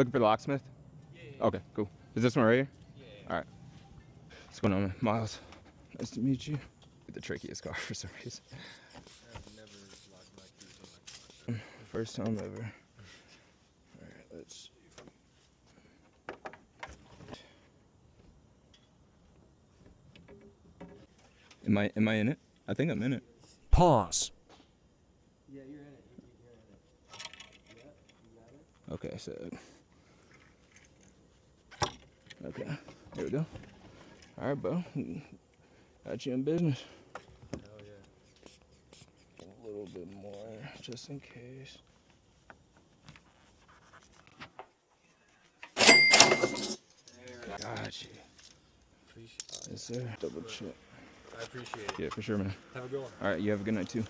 Looking for the locksmith? Yeah. Okay, cool. Is this one right here? Yeah. All right. What's going on, Miles? Nice to meet you. The trickiest car for some reason. I've never locked my keys in my car. First time ever. All right, let's see. Am I in it? I think I'm in it. Pause. Yeah, you're in it. You're in it. Yeah, you got it. Okay, so. Okay, there we go. All right, bro. Got you in business. Hell yeah. A little bit more, just in case. Got you. Appreciate it. Yes, sir. Double check. I appreciate it. Yeah, for sure, man. Have a good one. All right, you have a good night, too.